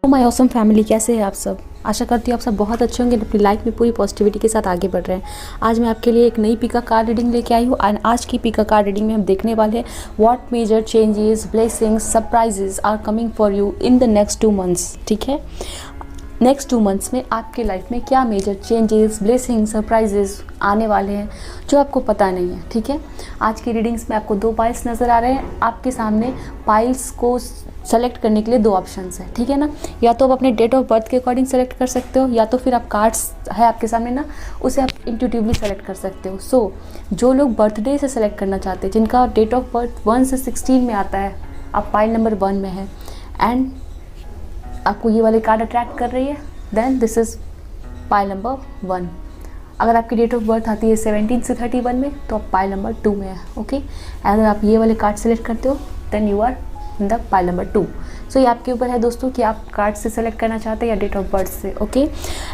My awesome family, कैसे हैं आप सब। आशा करती हूँ आप सब बहुत अच्छे होंगे, अपनी लाइफ में पूरी पॉजिटिविटी के साथ आगे बढ़ रहे हैं। आज मैं आपके लिए एक नई पिका कार्ड रीडिंग लेके आई हूँ एंड आज की पिका कार्ड रीडिंग में हम देखने वाले हैं what major changes, blessings, surprises are coming for you in the next 2 months. ठीक है, नेक्स्ट 2 मंथ्स में आपके लाइफ में क्या मेजर चेंजेस, ब्लेसिंग, सरप्राइजेस आने वाले हैं जो आपको पता नहीं है। ठीक है, आज की रीडिंग्स में आपको 2 पाइल्स नज़र आ रहे हैं। आपके सामने पाइल्स को सेलेक्ट करने के लिए 2 ऑप्शंस हैं। ठीक है ना, या तो आप अपने डेट ऑफ बर्थ के अकॉर्डिंग सेलेक्ट कर सकते हो, या तो फिर आप कार्ड्स है आपके सामने ना, उसे आप इंट्यूटिवली सेलेक्ट कर सकते हो। सो जो लोग बर्थडे से सेलेक्ट करना चाहते हैं, जिनका डेट ऑफ बर्थ 1 से 16 में आता है, आप पाइल नंबर 1 में है एंड आपको ये वाली कार्ड अट्रैक्ट कर रही है, then this is pile number 1। अगर आपकी डेट ऑफ बर्थ आती है 17 से 31 में, तो आप पाइल नंबर 2 में है। ओके, अगर आप ये वाले कार्ड सेलेक्ट करते हो, then you are in the pile number 2। So ये आपके ऊपर है दोस्तों कि आप कार्ड से सेलेक्ट करना चाहते हैं या डेट ऑफ बर्थ से। ओके,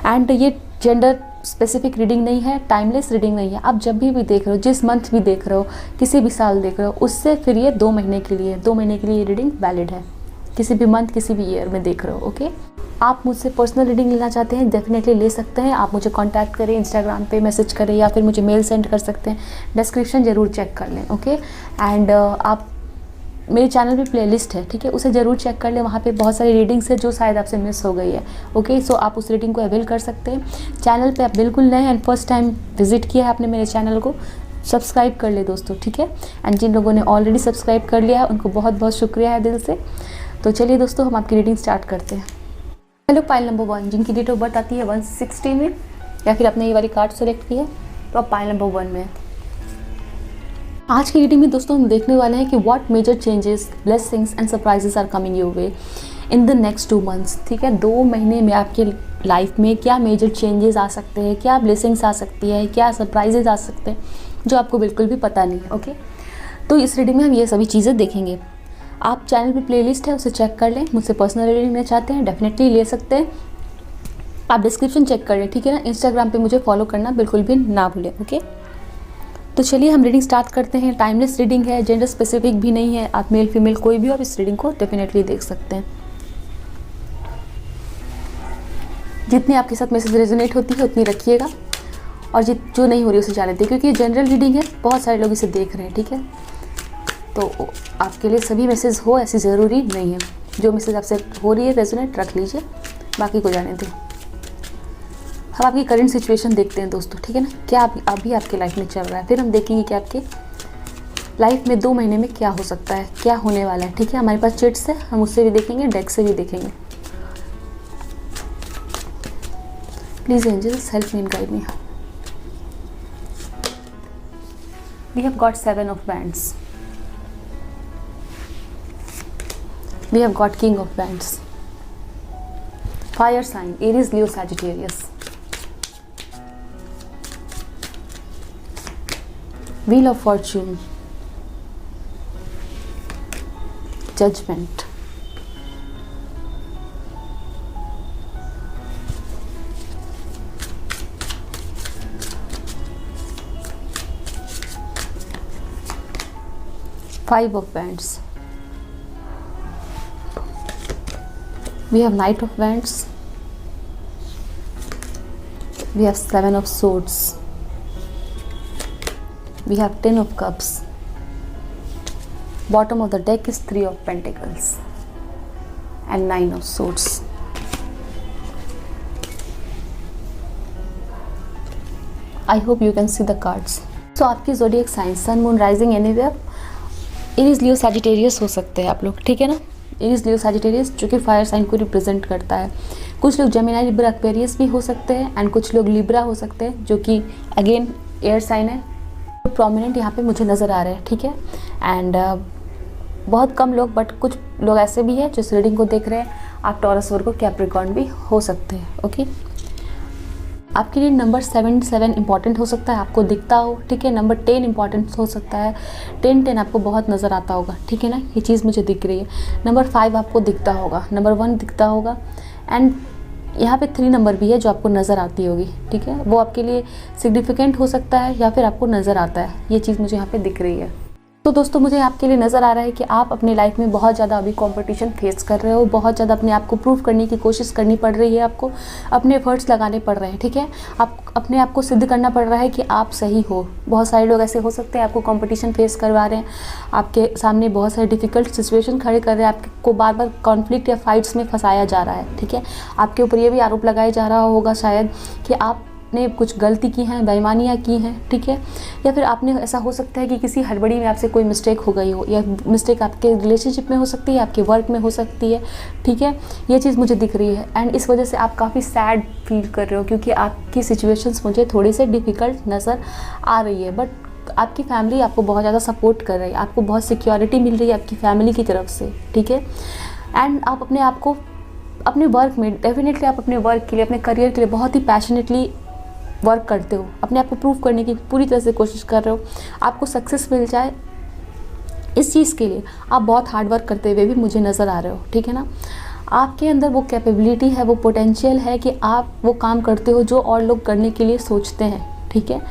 एंड ये जेंडर स्पेसिफिक रीडिंग नहीं है, टाइमलेस रीडिंग नहीं है। आप जब भी देख रहे हो, जिस मंथ भी देख रहे हो, किसी भी साल देख रहे हो, उससे फिर ये 2 महीने के लिए 2 महीने के लिए ये रीडिंग वैलिड है। किसी भी मंथ, किसी भी ईयर में देख रहे हो। ओके, आप मुझसे पर्सनल रीडिंग लेना चाहते हैं, डेफिनेटली ले सकते हैं। आप मुझे कांटेक्ट करें, इंस्टाग्राम पे मैसेज करें या फिर मुझे मेल सेंड कर सकते हैं। डिस्क्रिप्शन ज़रूर चेक कर लें। ओके, एंड आप मेरे चैनल पे प्लेलिस्ट है, ठीक है, उसे ज़रूर चेक कर लें। वहाँ पे बहुत सारी रीडिंग्स है जो शायद आपसे मिस हो गई है। ओके, सो आप उस रीडिंग को अवेल कर सकते हैं। चैनल पे आप बिल्कुल नए एंड फर्स्ट टाइम विजिट किया है आपने मेरे चैनल को, सब्सक्राइब कर ले दोस्तों। ठीक है, एंड जिन लोगों ने ऑलरेडी सब्सक्राइब कर लिया है उनको बहुत बहुत शुक्रिया है दिल से। तो चलिए दोस्तों, हम आपकी रीडिंग स्टार्ट करते हैं। हेलो पाइल नंबर 1, जिनकी डेट ऑफ बर्थ आती है 1 से 16 में, या फिर आपने ये वाली कार्ड सेलेक्ट की है, तो आप पाइल नंबर 1 में है। आज की रीडिंग में दोस्तों हम देखने वाले हैं कि what major changes, blessings and surprises are coming your way in the next 2 months. ठीक है, 2 महीने में आपके लाइफ में क्या मेजर चेंजेस आ सकते हैं, क्या ब्लेसिंग्स आ सकती है, क्या सरप्राइजेस आ सकते हैं जो आपको बिल्कुल भी पता नहीं है। ओके, तो इस रीडिंग में हम ये सभी चीज़ें देखेंगे। आप चैनल पे प्लेलिस्ट है, उसे चेक कर लें। मुझसे पर्सनल रीडिंग लेना चाहते हैं, डेफिनेटली ले सकते हैं। आप डिस्क्रिप्शन चेक कर लें, ठीक है ना। इंस्टाग्राम पे मुझे फॉलो करना बिल्कुल भी ना भूलें। ओके, तो चलिए हम रीडिंग स्टार्ट करते हैं। टाइमलेस रीडिंग है, जेंडर स्पेसिफिक भी नहीं है। आप मेल फीमेल कोई भी और इस रीडिंग को डेफिनेटली देख सकते हैं। जितनी आपके साथ मैसेज रेजोनेट होती है उतनी रखिएगा, और जो नहीं हो रही उसे जाने दीजिए, क्योंकि ये जनरल रीडिंग है, बहुत सारे लोग इसे देख रहे हैं। ठीक है, तो आपके लिए सभी मैसेज हो ऐसी ज़रूरी नहीं है। जो मैसेज आपसे हो रही है रेजोनेट रख लीजिए, बाकी को जाने दें। हम आपकी करंट सिचुएशन देखते हैं दोस्तों, ठीक है ना, क्या अभी आपके लाइफ में चल रहा है। फिर हम देखेंगे कि आपके लाइफ में 2 महीने में क्या हो सकता है, क्या होने वाला है। ठीक है, हमारे पास चिट्स है, हम उससे भी देखेंगे, डेक से भी देखेंगे। Please angels help me and guide me. We have got 7 of wands, we have got King of Wands, fire sign Aries, Leo, Sagittarius, Wheel of Fortune, Judgment, Five of Wands, we have Knight of Wands, we have 7 of Swords, we have 10 of Cups, bottom of the deck is 3 of Pentacles and 9 of Swords. I hope you can see the cards. So आपकी zodiac sign Sun, Moon, Rising anywhere, Aries, Leo, Sagittarius हो सकते हैं आप लोग। ठीक है ना, Aries, लियो, Sagittarius जो कि फायर साइन को रिप्रेजेंट करता है। कुछ लोग जेमिनी, लिब्रा, एक्वेरियस भी हो सकते हैं एंड कुछ लोग लिब्रा हो सकते हैं जो कि अगेन एयर साइन है। तो प्रोमिनेंट यहाँ पे मुझे नज़र आ रहे हैं। ठीक है, एंड बहुत कम लोग, बट कुछ लोग ऐसे भी हैं जो इस रीडिंग को देख रहे हैं। आप टॉरस, वर्गो, कैप्रिकॉर्न भी हो सकते हैं। ओके, आपके लिए नंबर 77 इंपॉर्टेंट हो सकता है, आपको दिखता हो। ठीक है, नंबर 10 इंपॉर्टेंट हो सकता है। 10 आपको बहुत नज़र आता होगा। ठीक है ना, ये चीज़ मुझे दिख रही है। नंबर 5 आपको दिखता होगा, नंबर 1 दिखता होगा, एंड यहाँ पे 3 नंबर भी है जो आपको नज़र आती होगी। ठीक है, वो आपके लिए सिग्निफिकेंट हो सकता है या फिर आपको नज़र आता है। ये चीज़ मुझे यहाँ पे दिख रही है। तो दोस्तों मुझे आपके लिए नज़र आ रहा है कि आप अपनी लाइफ में बहुत ज़्यादा अभी कंपटीशन फेस कर रहे हो, बहुत ज़्यादा अपने आप को प्रूव करने की कोशिश करनी पड़ रही है, आपको अपने एफर्ट्स लगाने पड़ रहे हैं, ठीक है। आप अपने आप को सिद्ध करना पड़ रहा है कि आप सही हो। बहुत सारे लोग ऐसे हो सकते हैं आपको कंपटीशन फेस करवा रहे हैं, आपके सामने बहुत सारे डिफ़िकल्ट सिचुएशन खड़े कर रहे हैं, आपको बार बार कॉन्फ्लिक्ट या फाइट्स में फंसाया जा रहा है, ठीक है। आपके ऊपर ये भी आरोप लगाया जा रहा होगा शायद कि आप ने कुछ गलती की हैं, बेईमानियाँ की हैं, ठीक है। या फिर आपने ऐसा हो सकता है कि किसी हड़बड़ी में आपसे कोई मिस्टेक हो गई हो, या मिस्टेक आपके रिलेशनशिप में हो सकती है, आपके वर्क में हो सकती है, ठीक है। ये चीज़ मुझे दिख रही है एंड इस वजह से आप काफ़ी सैड फील कर रहे हो क्योंकि आपकी सिचुएशंस मुझे थोड़ी सी डिफ़िकल्ट नज़र आ रही है। बट आपकी फैमिली आपको बहुत ज़्यादा सपोर्ट कर रही है, आपको बहुत सिक्योरिटी मिल रही है आपकी फैमिली की तरफ से, ठीक है। एंड आप अपने आप को अपने वर्क में डेफिनेटली आप अपने वर्क के लिए, अपने करियर के लिए बहुत ही पैशनेटली वर्क करते हो, अपने आप को प्रूव करने की पूरी तरह से कोशिश कर रहे हो। आपको सक्सेस मिल जाए इस चीज़ के लिए आप बहुत हार्ड वर्क करते हुए भी मुझे नज़र आ रहे हो, ठीक है ना। आपके अंदर वो कैपेबिलिटी है, वो पोटेंशियल है कि आप वो काम करते हो जो और लोग करने के लिए सोचते हैं, ठीक है।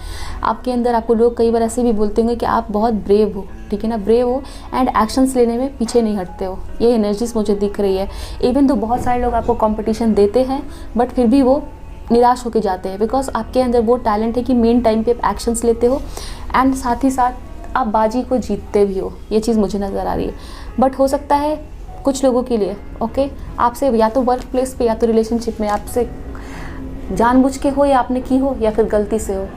आपके अंदर आपको लोग कई बार ऐसे भी बोलते होंगे कि आप बहुत ब्रेव हो, ठीक है ना, ब्रेव हो एंड एक्शंस लेने में पीछे नहीं हटते हो। ये एनर्जीज मुझे दिख रही है। इवन तो बहुत सारे लोग आपको कंपटीशन देते हैं बट फिर भी वो निराश होके जाते हैं, बिकॉज आपके अंदर वो टैलेंट है कि मेन टाइम पे आप एक्शंस लेते हो एंड साथ ही साथ आप बाजी को जीतते भी हो। ये चीज़ मुझे नज़र आ रही है। बट हो सकता है कुछ लोगों के लिए ओके, आपसे या तो वर्क प्लेस पे या तो रिलेशनशिप में आपसे जानबूझ के हो या आपने की हो या फिर गलती से हो,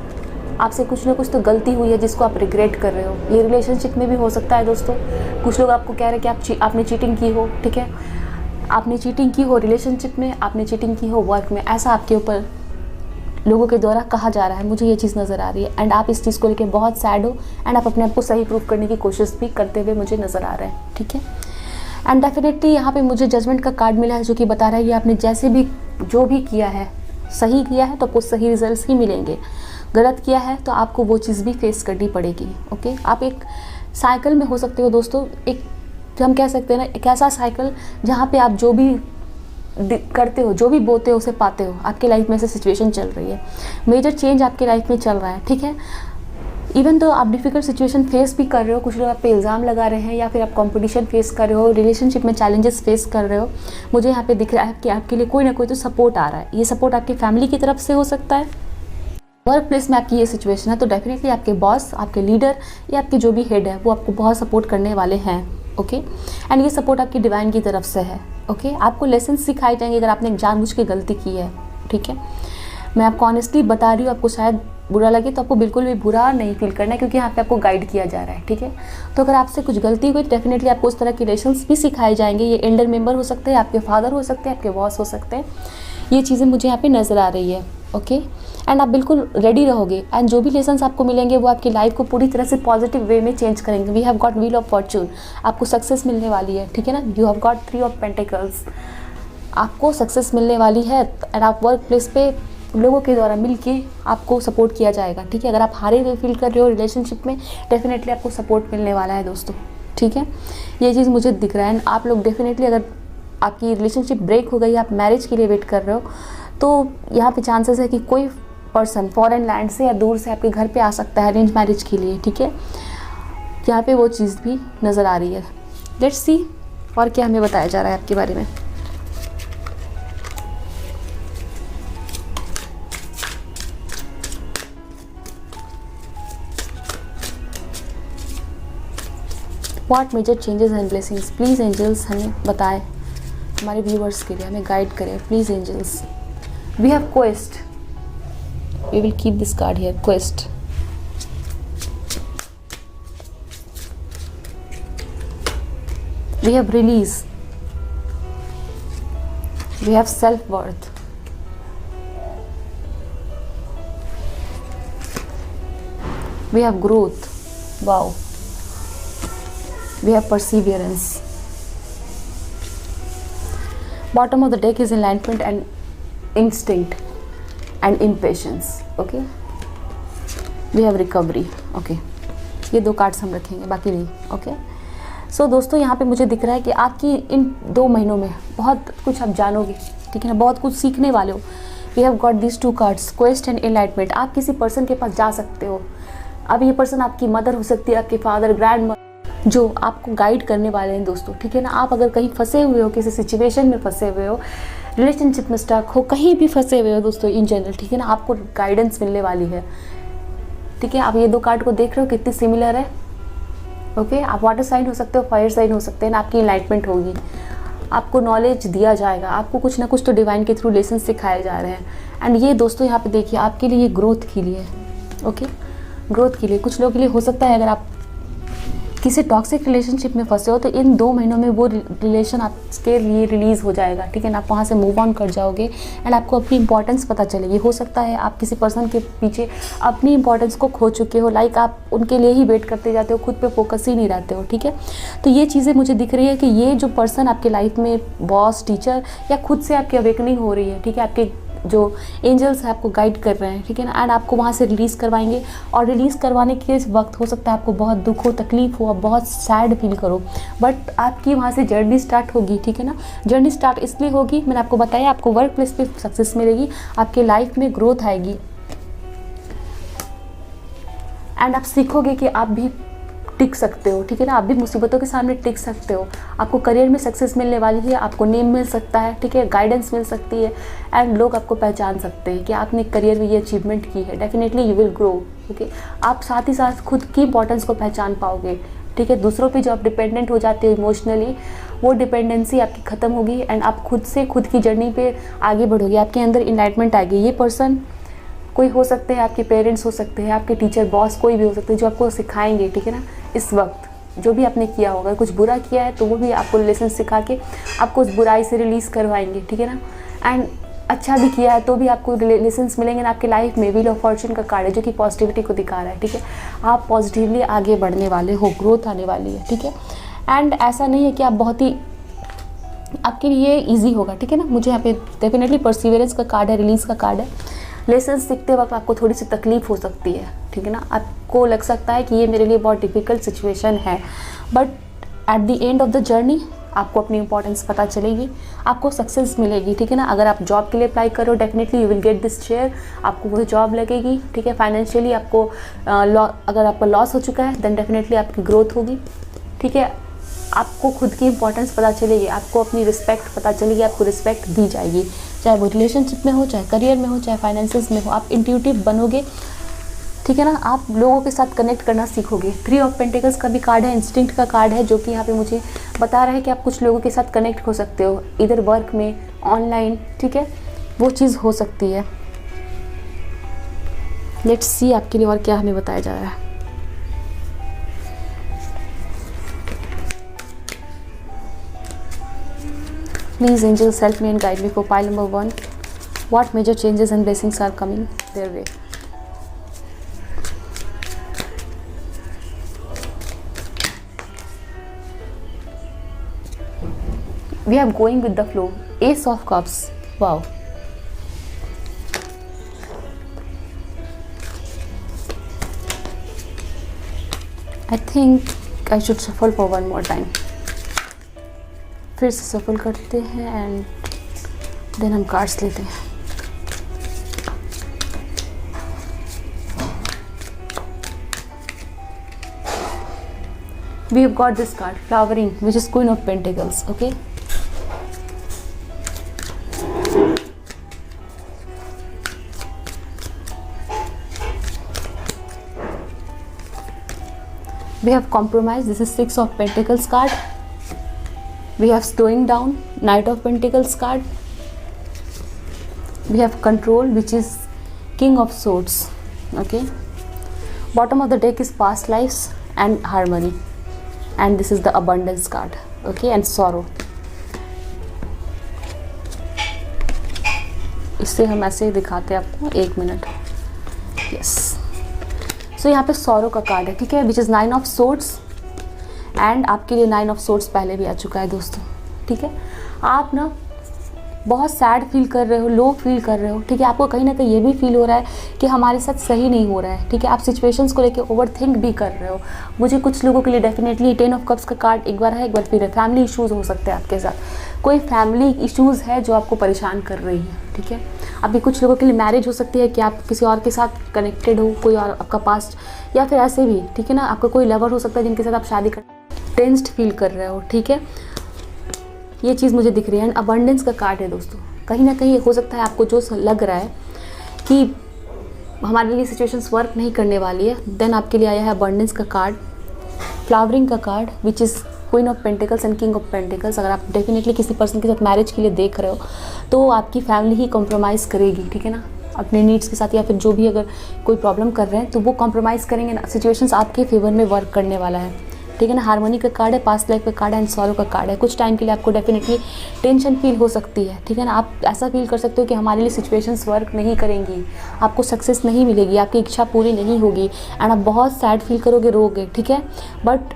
आपसे कुछ ना कुछ तो गलती हुई है जिसको आप रिग्रेट कर रहे हो। ये रिलेशनशिप में भी हो सकता है दोस्तों। कुछ लोग आपको कह रहे हैं कि आपने चीटिंग की हो, ठीक है, आपने चीटिंग की हो रिलेशनशिप में, आपने चीटिंग की हो वर्क में, ऐसा आपके ऊपर लोगों के द्वारा कहा जा रहा है। मुझे ये चीज़ नज़र आ रही है एंड आप इस चीज़ को लेकर बहुत सैड हो एंड आप अपने आप को सही प्रूव करने की कोशिश भी करते हुए मुझे नज़र आ रहा है, ठीक है। एंड डेफिनेटली यहाँ पे मुझे जजमेंट का कार्ड मिला है जो कि बता रहा है कि आपने जैसे भी जो भी किया है, सही किया है तो आपको सही रिजल्ट्स ही मिलेंगे, गलत किया है तो आपको वो चीज़ भी फेस करनी पड़ेगी, ओके। आप एक साइकिल में हो सकते हो दोस्तों, एक हम कह सकते हैं ना, एक ऐसा साइकिल जहाँ पे आप जो भी करते हो, जो भी बोते हो उसे पाते हो। आपके लाइफ में ऐसी सिचुएशन चल रही है, मेजर चेंज आपके लाइफ में चल रहा है, ठीक है। इवन तो आप डिफ़िकल्ट सिचुएशन फेस भी कर रहे हो, कुछ लोग आप पे इल्ज़ाम लगा रहे हैं या फिर आप कंपटीशन फेस कर रहे हो, रिलेशनशिप में चैलेंजेस फेस कर रहे हो, मुझे यहाँ पे दिख रहा है कि आपके लिए कोई ना कोई तो सपोर्ट आ रहा है। ये सपोर्ट आपकी फैमिली की तरफ से हो सकता है। वर्क प्लेस में आपकी ये सिचुएशन है तो डेफिनेटली आपके बॉस, आपके लीडर या आपके जो भी हेड है वो आपको बहुत सपोर्ट करने वाले हैं, ओके। एंड ये सपोर्ट आपकी डिवाइन की तरफ से है, ओके। आपको लेसन सिखाए जाएंगे अगर आपने जानबूझ के गलती की है, ठीक है। मैं आपको ऑनेस्टली बता रही हूँ, आपको शायद बुरा लगे तो आपको बिल्कुल भी बुरा नहीं फील करना है क्योंकि यहाँ पे आपको गाइड किया जा रहा है, ठीक है। तो अगर आपसे कुछ गलती हुई तो डेफिनेटली आपको उस तरह के लेसन्स भी सिखाए जाएंगे। ये एल्डर मेंबर हो सकते हैं, आपके फादर हो सकते हैं, आपके बॉस हो सकते हैं। ये चीज़ें मुझे यहाँ पे नज़र आ रही है, ओके। एंड आप बिल्कुल रेडी रहोगे एंड जो भी लेसन्स आपको मिलेंगे वो आपकी लाइफ को पूरी तरह से पॉजिटिव वे में चेंज करेंगे। We have got wheel of fortune, आपको सक्सेस मिलने वाली है, ठीक है ना। You have got 3 of pentacles, आपको सक्सेस मिलने वाली है एंड आप वर्क प्लेस पे लोगों के द्वारा मिलके आपको सपोर्ट किया जाएगा, ठीक है। अगर आप हारे हुए फील कर रहे हो रिलेशनशिप में, डेफिनेटली आपको सपोर्ट मिलने वाला है दोस्तों, ठीक है। ये चीज़ मुझे दिख रहा है। एंड आप लोग डेफिनेटली अगर आपकी रिलेशनशिप ब्रेक हो गई, आप मैरिज के लिए वेट कर रहे हो, तो यहाँ पे चांसेस है कि कोई पर्सन फॉरेन लैंड से या दूर से आपके घर पे आ सकता है अरेंज मैरिज के लिए, ठीक है। यहाँ पे वो चीज़ भी नज़र आ रही है। लेट्स सी और क्या हमें बताया जा रहा है आपके बारे में। What major changes and blessings, please angels हमें बताएं, हमारे व्यूअर्स के लिए हमें गाइड करें please angels. We have quest, we will keep this card here, quest. We have release, we have self worth, we have growth, wow, we have perseverance. Bottom of the deck is enlightenment and instinct and impatience, okay. We have recovery, okay. ये 2 cards हम रखेंगे, बाकी नहीं, okay. सो दोस्तों यहाँ पे मुझे दिख रहा है कि आपकी इन 2 महीनों में बहुत कुछ आप जानोगे, ठीक है ना, बहुत कुछ सीखने वाले हो। We have got these 2 cards, quest and enlightenment. आप किसी पर्सन के पास जा सकते हो। अब ये पर्सन आपकी मदर हो सकती है, आपके फादर, ग्रैंड मदर, जो आपको गाइड करने वाले हैं दोस्तों, ठीक है ना। आप अगर कहीं फंसे हुए हो, किसी सिचुएशन में फंसे हुए हो, रिलेशनशिप में स्टक हो, कहीं भी फंसे हुए हो दोस्तों इन जनरल, ठीक है ना, आपको गाइडेंस मिलने वाली है, ठीक है। आप ये 2 कार्ड को देख रहे हो कितनी सिमिलर है, ओके। आप वाटर साइन हो सकते हो, फायर साइन हो सकते हैं ना, आपकी इनलाइटमेंट होगी, आपको नॉलेज दिया जाएगा, आपको कुछ ना कुछ तो डिवाइन के थ्रू लेसन सिखाए जा रहे हैं। एंड ये दोस्तों यहाँ पे देखिए आपके लिए ग्रोथ के लिए, ओके, ग्रोथ के लिए। कुछ लोगों के लिए हो सकता है अगर आप किसी टॉक्सिक रिलेशनशिप में फंसे हो तो इन 2 महीनों में वो रिलेशन आपके लिए रिलीज़ हो जाएगा, ठीक है ना। आप वहाँ से मूव ऑन कर जाओगे एंड आपको अपनी इंपॉर्टेंस पता चलेगी। हो सकता है आप किसी पर्सन के पीछे अपनी इंपॉर्टेंस को खो चुके हो, लाइक आप उनके लिए ही वेट करते जाते हो, खुद पे फोकस ही नहीं रहते हो, ठीक है। तो ये चीज़ें मुझे दिख रही है कि ये जो पर्सन आपके लाइफ में बॉस, टीचर या खुद से आपकी अवेकनिंग हो रही है, ठीक है, आपके जो एंजल्स है आपको गाइड कर रहे हैं, ठीक है ना। एंड आपको वहाँ से रिलीज़ करवाएंगे और रिलीज़ करवाने के वक्त हो सकता है आपको बहुत दुख हो, तकलीफ हो, आप बहुत सैड फील करो, बट आपकी वहाँ से जर्नी स्टार्ट होगी, ठीक है ना। जर्नी स्टार्ट इसलिए होगी, मैंने आपको बताया, आपको वर्क प्लेस पे सक्सेस मिलेगी, आपके लाइफ में ग्रोथ आएगी एंड आप सीखोगे कि आप भी टिक सकते हो, ठीक है ना। आप भी मुसीबतों के सामने टिक सकते हो, आपको करियर में सक्सेस मिलने वाली है, आपको नेम मिल सकता है, ठीक है, गाइडेंस मिल सकती है एंड लोग आपको पहचान सकते हैं कि आपने करियर में ये अचीवमेंट की है। Definitely you will grow, okay. आप साथ ही साथ खुद की इंपॉर्टेंस को पहचान पाओगे, ठीक है। दूसरों पे जो आप डिपेंडेंट हो जाते हो इमोशनली, वो डिपेंडेंसी आपकी ख़त्म होगी एंड आप खुद से खुद की जर्नी पे आगे बढ़ोगे, आपके अंदर इनलाइटमेंट आएगी। ये पर्सन कोई हो सकते हैं, आपके पेरेंट्स हो सकते हैं, आपके टीचर, बॉस, कोई भी हो सकते हैं जो आपको सिखाएंगे, ठीक है ना। इस वक्त जो भी आपने किया होगा, कुछ बुरा किया है तो वो भी आपको लेसन सिखा के आपको उस बुराई से रिलीज़ करवाएंगे, ठीक है ना। एंड अच्छा भी किया है तो भी आपको लेसन्स मिलेंगे ना आपके लाइफ में। व्हील ऑफ फॉर्चून का कार्ड है जो कि पॉजिटिविटी को दिखा रहा है, ठीक है। आप पॉजिटिवली आगे बढ़ने वाले हो, ग्रोथ आने वाली है, ठीक है। एंड ऐसा नहीं है कि आप बहुत ही आपके लिए ईजी होगा, ठीक है ना। मुझे यहाँ पे डेफिनेटली परसिवियरेंस का कार्ड है, रिलीज़ का कार्ड है। लेसन सीखते वक्त आपको थोड़ी सी तकलीफ हो सकती है, ठीक है ना। आपको लग सकता है कि ये मेरे लिए बहुत डिफ़िकल्ट सिचुएशन है, but at the end of the journey आपको अपनी इंपॉर्टेंस पता चलेगी, आपको सक्सेस मिलेगी, ठीक है ना। अगर आप जॉब के लिए अप्लाई करो, definitely you will get this share, आपको वो जॉब लगेगी, ठीक है। फाइनेंशियली आपको अगर आपका लॉस हो चुका है देन डेफिनेटली आपकी ग्रोथ होगी, ठीक है। आपको खुद की इंपॉर्टेंस पता चलेगी, आपको अपनी रिस्पेक्ट पता चलेगी, आपको रिस्पेक्ट दी जाएगी, चाहे वो रिलेशनशिप में हो, चाहे करियर में हो, चाहे फाइनेंसेस में हो। आप इंट्यूटिव बनोगे, ठीक है ना। आप लोगों के साथ कनेक्ट करना सीखोगे। 3 ऑफ पेंटिकल्स का भी कार्ड है, इंस्टिंक्ट का कार्ड है, जो कि यहाँ पे मुझे बता रहा है कि आप कुछ लोगों के साथ कनेक्ट हो सकते हो, इधर वर्क में, ऑनलाइन, ठीक है, वो चीज़ हो सकती है। लेट्स सी आपके लिए और क्या हमें बताया जा रहा है। Please angels help me and guide me for pile number 1. What major changes and blessings are coming their way? We are going with the flow. Ace of Cups. Wow. I think I should shuffle for one more time. फिर से सफल करते हैं and then हम cards लेते हैं। We have got this card, flowering, which is Queen of Pentacles, okay. We have compromise, this is 6 of Pentacles card. We have slowing down, Knight of Pentacles card. We have control, which is King of Swords, okay. Bottom of the deck is past lives and harmony, and this is the abundance card, okay, and sorrow. इससे हम ऐसे दिखाते हैं आपको, 1 minute, yes. सो यहाँ पे sorrow का card है, ठीक है, which is 9 of swords and आपके लिए 9 ऑफ सोर्ड्स पहले भी आ चुका है दोस्तों, ठीक है। आप ना बहुत सैड फील कर रहे हो, लो फील कर रहे हो, ठीक है। आपको कहीं ना कहीं ये भी फील हो रहा है कि हमारे साथ सही नहीं हो रहा है, ठीक है। आप सिचुएशंस को लेके ओवर थिंक भी कर रहे हो। मुझे कुछ लोगों के लिए डेफिनेटली 10 ऑफ कप्स का कार्ड एक बार है, एक बार फिर है। फैमिली इश्यूज़ हो सकते हैं आपके साथ, कोई फैमिली इश्यूज़ है जो आपको परेशान कर रही है, ठीक है। अभी कुछ लोगों के लिए मैरिज हो सकती है कि आप किसी और के साथ कनेक्टेड हो, कोई और आपका पास्ट, या फिर ऐसे भी, ठीक है ना, आपका कोई लवर हो सकता है जिनके साथ आप शादी कर, टेंस्ड फील कर रहे हो, ठीक है, ये चीज़ मुझे दिख रही है। एंड अबंडेंस का कार्ड है दोस्तों। कहीं ना कहीं हो सकता है आपको जो लग रहा है कि हमारे लिए सिचुएशंस वर्क नहीं करने वाली है, देन आपके लिए आया है अबंडेंस का कार्ड, फ्लावरिंग का card which is queen of pentacles and king of pentacles. अगर आप डेफिनेटली किसी पर्सन के साथ मैरिज के लिए देख रहे हो तो आपकी फैमिली ही कॉम्प्रोमाइज़ करेगी, ठीक है ना, अपने नीड्स के साथ, या फिर जो भी अगर कोई प्रॉब्लम कर रहे हैं तो वो कॉम्प्रोमाइज़ करेंगे ना, सिचुएशंस आपके फेवर में वर्क करने वाला है, ठीक है ना। हार्मनी का कार्ड है, पास्ट लाइफ का कार्ड है एंड सॉरो का कार्ड है। कुछ टाइम के लिए आपको डेफिनेटली टेंशन फील हो सकती है, ठीक है ना। आप ऐसा फील कर सकते हो कि हमारे लिए सिचुएशंस वर्क नहीं करेंगी, आपको सक्सेस नहीं मिलेगी, आपकी इच्छा पूरी नहीं होगी एंड आप बहुत सैड फील करोगे, रोगे, ठीक है। बट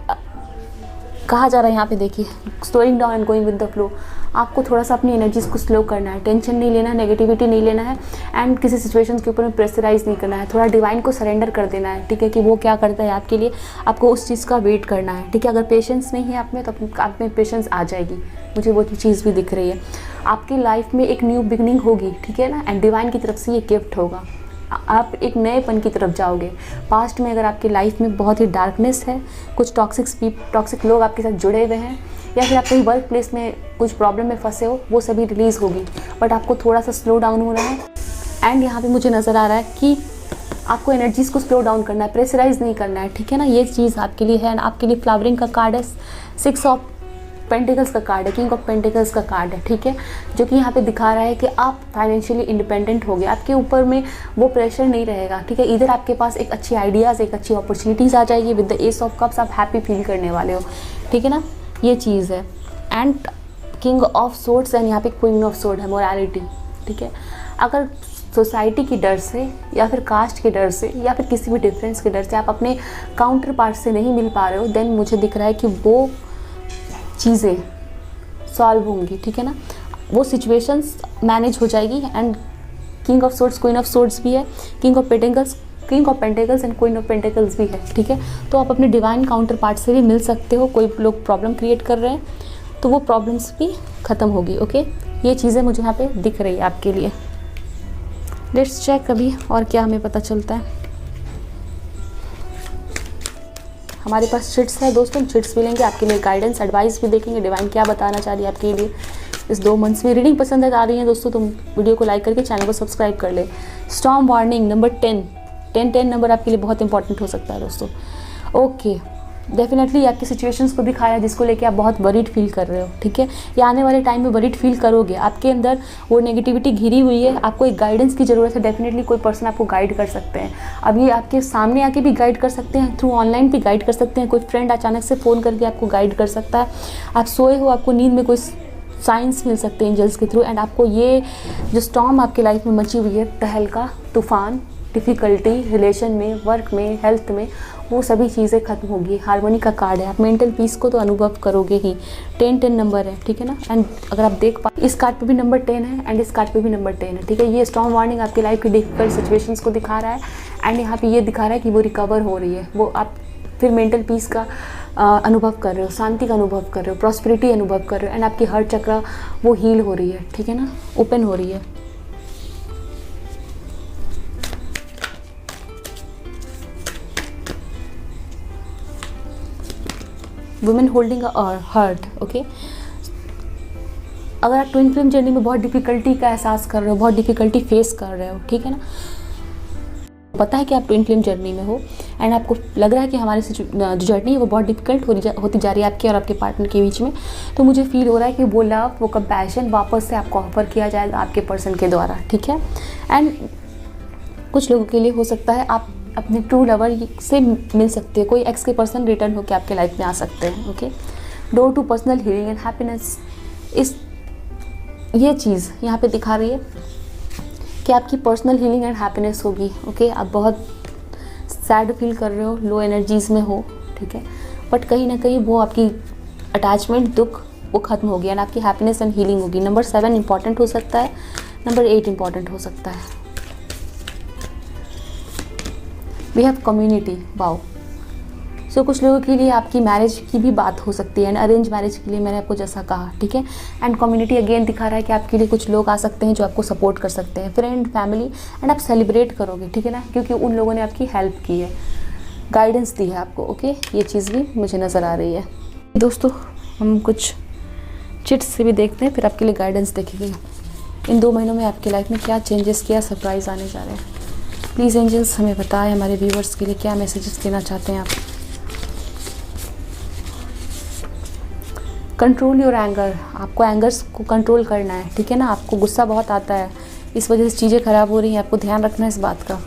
कहा जा रहा है यहाँ पे देखिए, slowing down and going with the flow. आपको थोड़ा सा अपनी एनर्जीज को स्लो करना है, टेंशन नहीं लेना है, नेगेटिविटी नहीं लेना है एंड किसी सिचुएशंस के ऊपर में प्रेशराइज नहीं करना है। थोड़ा डिवाइन को सरेंडर कर देना है, ठीक है, कि वो क्या करता है आपके लिए, आपको उस चीज़ का वेट करना है, ठीक है। अगर पेशेंस नहीं है आप में तो आप में पेशेंस आ जाएगी, मुझे वो चीज़ भी दिख रही है। आपकी लाइफ में एक न्यू बिगनिंग होगी, ठीक है ना, एंड डिवाइन की तरफ से ये गिफ्ट होगा, आप एक नएपन की तरफ जाओगे। पास्ट में अगर आपकी लाइफ में बहुत ही डार्कनेस है, कुछ टॉक्सिक लोग आपके साथ जुड़े हुए हैं, या फिर आप कहीं वर्क प्लेस में कुछ प्रॉब्लम में फंसे हो, वो सभी रिलीज़ होगी। बट आपको थोड़ा सा स्लो डाउन होना है एंड यहाँ पे मुझे नज़र आ रहा है कि आपको एनर्जीज़ को स्लो डाउन करना है, प्रेशराइज नहीं करना है, ठीक है ना। ये चीज़ आपके लिए है एंड आपके लिए फ्लावरिंग का कार्ड है, 6 ऑफ पेंटिकल्स का कार्ड है, किंग ऑफ पेंटिकल्स का कार्ड है, ठीक है, जो कि यहाँ पे दिखा रहा है कि आप फाइनेंशियली इंडिपेंडेंट हो गए, आपके ऊपर में वो प्रेशर नहीं रहेगा, ठीक है। इधर आपके पास एक अच्छी आइडियाज़, एक अच्छी अपॉर्चुनिटीज़ आ जाएगी। With the S of cups आप हैप्पी फील करने वाले हो, ठीक है ना, ये चीज़ है। And king of swords and यहाँ पे क्वीन ऑफ सोर्ड है, मोरालिटी, ठीक है। अगर सोसाइटी की डर से या फिर कास्ट के डर से या फिर किसी भी डिफरेंस के डर से आप अपने काउंटर पार्ट से नहीं मिल पा रहे हो, देन मुझे दिख रहा है कि वो चीज़ें सॉल्व होंगी, ठीक है ना, वो सिचुएशंस मैनेज हो जाएगी। And king of swords, queen of swords भी है, king of pentacles and queen of pentacles भी है, ठीक है। तो आप अपने डिवाइन काउंटर पार्ट से भी मिल सकते हो। कोई लोग प्रॉब्लम क्रिएट कर रहे हैं तो वो प्रॉब्लम्स भी ख़त्म होगी, ओके। ये चीज़ें मुझे यहाँ पे दिख रही है आपके लिए। लेट्स चेक अभी और क्या हमें पता चलता है। हमारे पास चिट्स है दोस्तों, चिट्स भी लेंगे, आपके लिए गाइडेंस एडवाइस भी देखेंगे, डिवाइन क्या बताना चाह रही है आपके लिए इस 2 मंथ्स में। रीडिंग पसंद आ रही है दोस्तों तो वीडियो को लाइक करके चैनल को सब्सक्राइब कर ले। स्टॉर्म वार्निंग नंबर 10 नंबर आपके लिए बहुत इंपॉर्टेंट हो सकता है दोस्तों, ओके। डेफिनेटली आपकी सिचुएशंस को दिखाया जिसको लेके आप बहुत वरीड फील कर रहे हो, ठीक है। या आने वाले टाइम में वरीड फील करोगे, आपके अंदर वो नेगेटिविटी घिरी हुई है, आपको एक गाइडेंस की ज़रूरत है। डेफिनेटली कोई पर्सन आपको गाइड कर सकते हैं, अब ये आपके सामने आके भी गाइड कर सकते हैं, थ्रू ऑनलाइन भी गाइड कर सकते हैं, कोई फ्रेंड अचानक से फ़ोन करके आपको गाइड कर सकता है। आप सोए हो, आपको नींद में कोई साइंस मिल सकते हैं एंजल्स के थ्रू एंड आपको ये जो स्टॉर्म आपकी लाइफ में मची हुई है, तहलका, तूफान, डिफ़िकल्टी रिलेशन में, वर्क में, हेल्थ में, वो सभी चीज़ें खत्म होगी। हार्मनी का कार्ड है, आप मेंटल पीस को तो अनुभव करोगे ही। 10 नंबर है, ठीक है ना। एंड अगर आप देख पाए इस कार्ड पे भी नंबर 10 है एंड इस कार्ड पे भी नंबर 10 है, ठीक है। ये स्टॉर्म वार्निंग आपकी लाइफ की डिफिकल्ट सिचुएशंस को दिखा रहा है एंड यहाँ पे ये दिखा रहा है कि वो रिकवर हो रही है, वो आप फिर मेंटल पीस का अनुभव कर रहे हो, शांति का अनुभव कर रहे हो, प्रॉस्पेरिटी अनुभव कर रहे हो एंड आपकी हर चक्र वो हील हो रही है, ठीक है ना, ओपन हो रही है। Women holding a heart, okay. अगर आप ट्विन फ्लेम जर्नी में बहुत डिफ़िकल्टी का एहसास कर रहे हो, बहुत डिफ़िकल्टी फेस कर रहे हो, ठीक है ना, पता है कि आप ट्विन फ्लेम जर्नी में हो एंड आपको लग रहा है कि हमारी जो जर्नी है वो बहुत डिफिकल्ट होती जा रही है आपके और आपके पार्टनर के बीच में, तो मुझे फील हो रहा है कि वो लव, वो कंपैशन वापस से आपको ऑफर किया जाएगा आपके पर्सन के द्वारा, ठीक है। एंड कुछ लोगों के लिए हो सकता है आप अपने ट्रू लवर से मिल सकते हो, कोई एक्स के पर्सन रिटर्न होकर आपके लाइफ में आ सकते हैं, okay. Door to personal healing and happiness, ये चीज़ यहाँ पे दिखा रही है कि आपकी पर्सनल हीलिंग एंड हैप्पीनेस होगी, ओके। आप बहुत सैड फील कर रहे हो, लो एनर्जीज़ में हो, ठीक है, बट कहीं ना कहीं वो आपकी अटैचमेंट, दुख, वो ख़त्म होगी एंड आपकी हैप्पीनेस एंड हीलिंग होगी। नंबर 7 इंपॉर्टेंट हो सकता है, नंबर 8 इंपॉर्टेंट हो सकता है। We have community, wow. So कुछ लोगों के लिए आपकी मैरिज की भी बात हो सकती है एंड अरेंज मैरिज के लिए मैंने आपको जैसा कहा, ठीक है। एंड कम्युनिटी अगेन दिखा रहा है कि आपके लिए कुछ लोग आ सकते हैं जो आपको सपोर्ट कर सकते हैं, फ्रेंड, फैमिली, एंड आप सेलिब्रेट करोगे, ठीक है ना, क्योंकि उन लोगों ने आपकी हेल्प की है, गाइडेंस दी है आपको, ओके। ये चीज़ भी मुझे नज़र आ रही है। दोस्तों हम कुछ चिट्स से भी देखते हैं, फिर आपके लिए गाइडेंस देखेंगे इन 2 महीनों में आपकी लाइफ में क्या चेंजेस, क्या सरप्राइज़ आने जा रहे हैं। प्लीज़ एंजल्स हमें बताएं हमारे व्यूवर्स के लिए क्या मैसेजेस देना चाहते हैं आप। कंट्रोल योर एंगर, आपको एंगर्स को कंट्रोल करना है, ठीक है ना। आपको गुस्सा बहुत आता है, इस वजह से चीज़ें ख़राब हो रही हैं, आपको ध्यान रखना है इस बात का।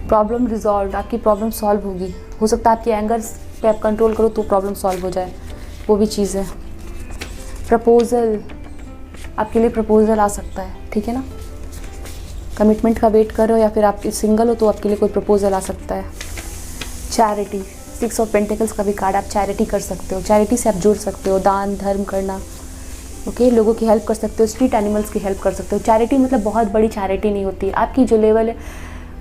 प्रॉब्लम रिजॉल्व, आपकी प्रॉब्लम सॉल्व होगी। हो सकता है आपकी एंगर्स पे आप कंट्रोल करो तो प्रॉब्लम सॉल्व हो जाए, वो भी चीज़ है। प्रपोज़ल, आपके लिए प्रपोज़ल आ सकता है, ठीक है ना। कमिटमेंट का वेट कर रहे हो या फिर आप सिंगल हो तो आपके लिए कोई प्रपोज़ल आ सकता है। चैरिटी, 6 ऑफ पेंटिकल्स का भी कार्ड, आप चैरिटी कर सकते हो, चैरिटी से आप जुड़ सकते हो, दान धर्म करना, ओके। लोगों की हेल्प कर सकते हो, स्ट्रीट एनिमल्स की हेल्प कर सकते हो। चैरिटी मतलब बहुत बड़ी चैरिटी नहीं होती, आपकी जो लेवल है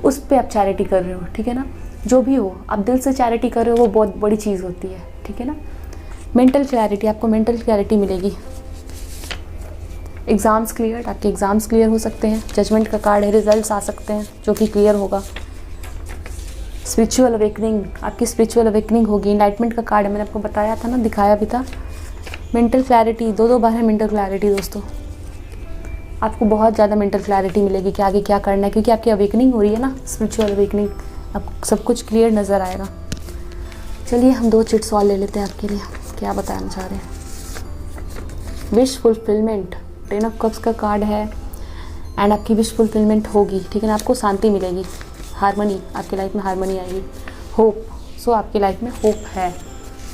उस पर आप चैरिटी कर रहे हो, ठीक है ना। जो भी हो आप दिल से चैरिटी कर रहे हो वो बहुत बड़ी चीज़ होती है, ठीक है ना। मेंटल क्लैरिटी, आपको मेंटल क्लैरिटी मिलेगी। एग्ज़ाम्स क्लियर, आपके एग्ज़ाम्स क्लियर हो सकते हैं। जजमेंट का कार्ड है, रिजल्ट्स आ सकते हैं जो कि क्लियर होगा। स्पिरिचुअल अवेकनिंग, आपकी स्पिरिचुअल अवेकनिंग होगी। इनलाइटमेंट का कार्ड है, मैंने आपको बताया था ना, दिखाया भी था। मेंटल क्लैरिटी, 2 बार है मेंटल क्लैरिटी दोस्तों। आपको बहुत ज़्यादा मेंटल क्लैरिटी मिलेगी कि आगे क्या करना है, क्योंकि आपकी अवेकनिंग हो रही है ना, स्पिरिचुअल अवेकनिंग। अब सब कुछ क्लियर नज़र आएगा। चलिए हम 2 चिट्स और ले लेते हैं आपके लिए, क्या बताना चाह रहे हैं। विश फुलफिलमेंट, 10 ऑफ कप्स का कार्ड है एंड आपकी विश फुलफिलमेंट होगी, ठीक है ना। आपको शांति मिलेगी, हारमनी, आपकी लाइफ में हारमनी आएगी। होप, सो आपकी लाइफ में होप है,